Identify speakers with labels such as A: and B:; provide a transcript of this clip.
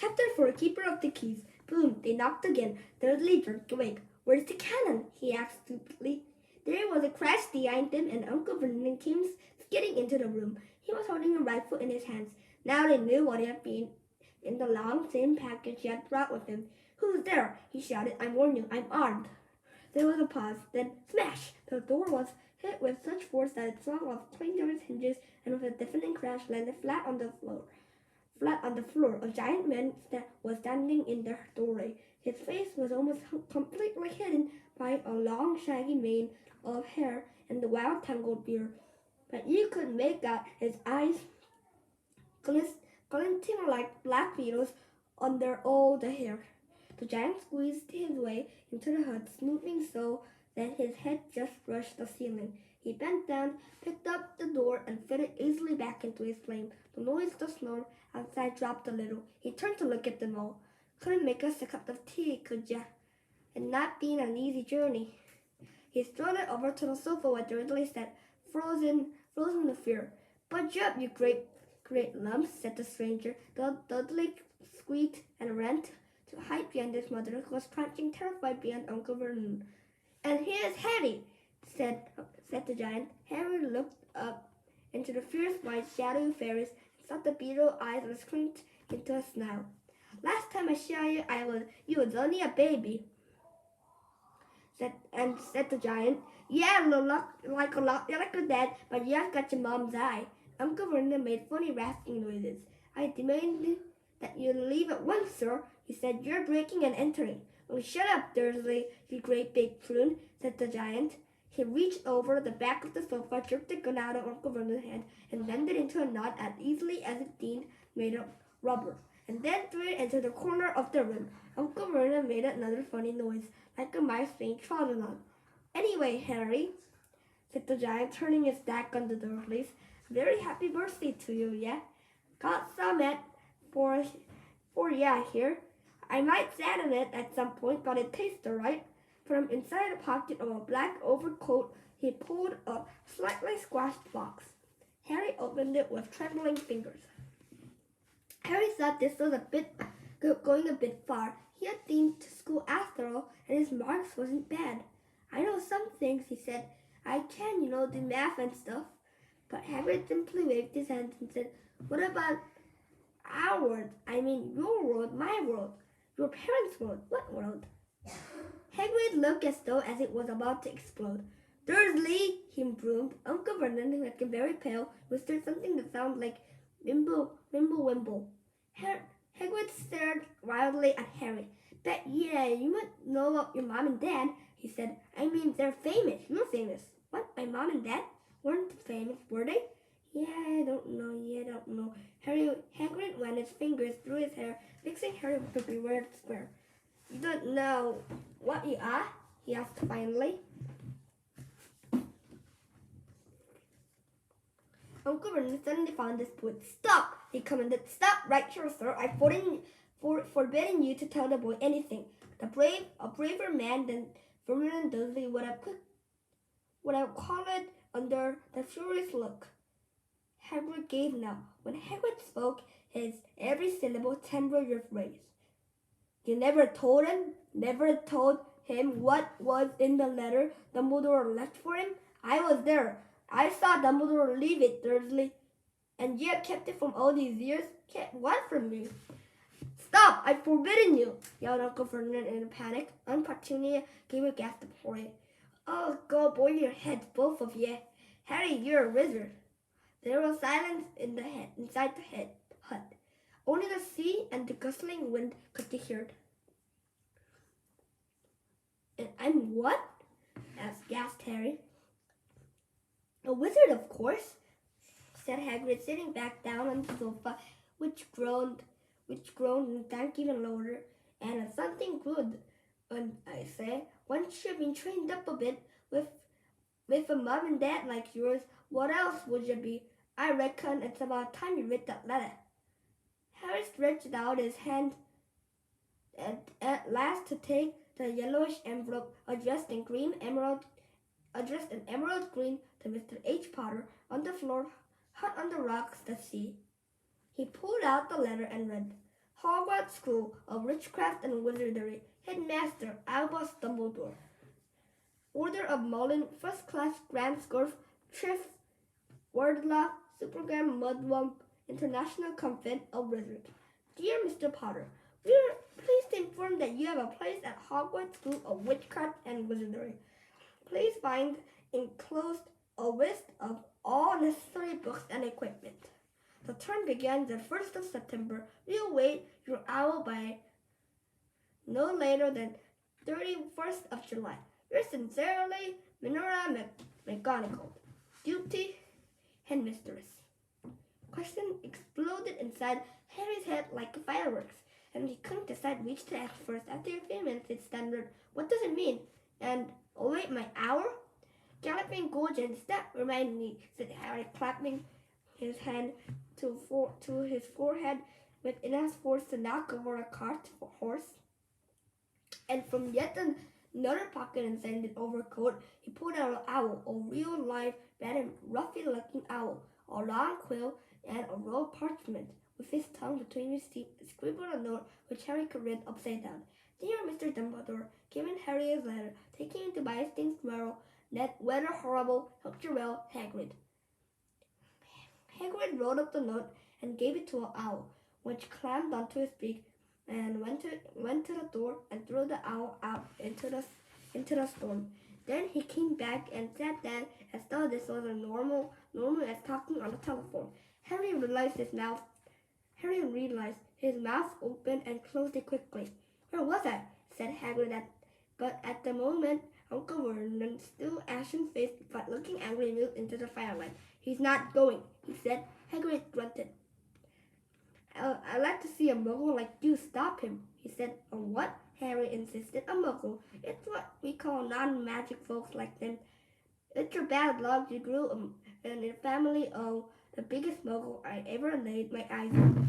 A: Chapter 4, Keeper of the Keys. Boom, they knocked again. Dudley jerked awake. Where's the cannon? He asked stupidly. There was a crash behind them, and Uncle Vernon came skidding into the room. He was holding a rifle in his hands. Now they knew what had been in the long, thin package he had brought with him. Who's there? He shouted. I warn you, I'm armed. There was a pause. Then, smash! The door was hit with such force that it swung off, clanged on its hinges, and with a deafening crash landed flat on the floor. A giant man was standing in the doorway. His face was almost completely hidden by a long, shaggy mane of hair and the wild, tangled beard. But you could make out his eyes glinting like black beetles under all the hair. The giant squeezed his way into the hut, smoothing so that his head just brushed the ceiling. He bent down, picked up the door, and fit it easily back into its frame. The noise, the snow outside dropped a little. He turned to look at them all. Couldn't make us a cup of tea, could ya? It not been an easy journey. He strutted over to the sofa where Dudley sat, frozen with fear. Budge up, you great lump, said the stranger. Dudley squeaked and ran to hide behind his mother, who was crouching terrified behind Uncle Vernon. And here's Harry, said the giant. Harry looked up into the fierce white shadowy face and saw the beetle eyes were squinted into a snarl. Last time I saw you, you was only a baby, said the giant. Yeah, like a dad, but you have got your mom's eye. Uncle Vernon made funny rasping noises. I demanded that you leave at once, sir, he said. You're breaking and entering. Oh, shut up, Dursley, you great big prune, said the giant. He reached over the back of the sofa, jerked the gun out of Uncle Vernon's hand, and landed into a knot as easily as if Dean made of rubber, and then threw it into the corner of the room. Uncle Vernon made another funny noise, like a mouse being trodden on. Anyway, Harry, said the giant, turning his back on the Dursleys, very happy birthday to you, yeah? Got some for ya here. I might sadden it at some point, but it tastes alright. From inside a pocket of a black overcoat, he pulled a slightly squashed box. Harry opened it with trembling fingers. Harry thought this was going a bit far. He had been to school after all, and his marks wasn't bad. I know some things, he said. I can, do math and stuff. But Harry simply waved his hand and said, what about our world? I mean, your world, my world, your parents' world. What world? Hagrid looked as it was about to explode. Dursley, he broomed. Uncle Vernon, who had become very pale, whispered something that sounded like Mimble, Mimble, Wimble. Hagrid stared wildly at Harry. Bet yeah, you might know about your mom and dad, he said. I mean, they're famous. You're famous. What, my mom and dad? Weren't famous, were they? Yeah, I don't know. Hagrid ran his fingers through his hair, fixing Harry with a bewildered square. You don't know what you are? He asked finally. Uncle Vernon suddenly found his point. Stop! He commanded. Stop right here, sir. I've forbidden you to tell the boy anything. A braver man than Vernon Dudley would have collared under the furious look Hagrid gave now. When Hagrid spoke, his every syllable timbreled with rage. You never told him what was in the letter Dumbledore left for him? I was there. I saw Dumbledore leave it, Dursley. And you have kept it from all these years? Kept what from me? Stop! I've forbidden you, yelled Uncle Vernon in a panic. Aunt Petunia gave a gasp of horror. Oh, go boil your heads, both of ye. Harry, you're a wizard. There was silence inside the hut. Only the sea and the gustling wind could be heard. And I'm what? gasped Harry. A wizard, of course, said Hagrid, sitting back down on the sofa, which groaned and sank even lower. And something good, and I say, once you've been trained up a bit with a mom and dad like yours, what else would you be? I reckon it's about time you read that letter. Harry stretched out his hand at last to take the yellowish envelope addressed in emerald green to Mr. H. Potter on the floor, hut on the rocks, the sea. He pulled out the letter and read, Hogwarts School of Witchcraft and Wizardry, Headmaster Albus Dumbledore. Order of Merlin, First Class Grand Scorf, Triff, Wordla, Supergram Mudwump, International Convent of Wizards. Dear Mr. Potter, we are pleased to inform that you have a place at Hogwarts School of Witchcraft and Wizardry. Please find enclosed a list of all necessary books and equipment. The term begins the 1st of September. We await your owl by no later than 31st of July. Yours sincerely, Minerva McGonagall. Duty, Headmistress. Question exploded inside Harry's head like fireworks, and he couldn't decide which to ask first. After a few minutes, it stammered, "What does it mean?" And, "Oh wait, my hour?" "Galloping Gorgons, that reminds me," said Harry, clapping his hand to his forehead with enough force to knock over a cart horse. And from yet another pocket inside his overcoat, he pulled out an owl, a real live, rather ruffy-looking owl, a long quill, and a roll of parchment. With his tongue between his teeth, he scribbled a note which Harry could read upside down. "Dear Mr. Dumbledore, giving Harry his letter, taking him to buy his things tomorrow, weather horrible, hope you're well, Hagrid." Hagrid rolled up the note and gave it to an owl, which climbed onto his beak and went to the door and threw the owl out into the storm. Then he came back and sat down as though this was as normal as talking on the telephone. Harry realized his mouth opened and closed it quickly. "Where was I?" said Hagrid. But at the moment, Uncle Vernon, still ashen-faced but looking angry, moved into the firelight. "He's not going," he said. Hagrid grunted. "I'd like to see a muggle like you stop him," he said. "A what?" Harry insisted. "A muggle. It's what we call non-magic folks like them. It's your bad luck you grew in a family of the biggest muggle I ever laid my eyes on."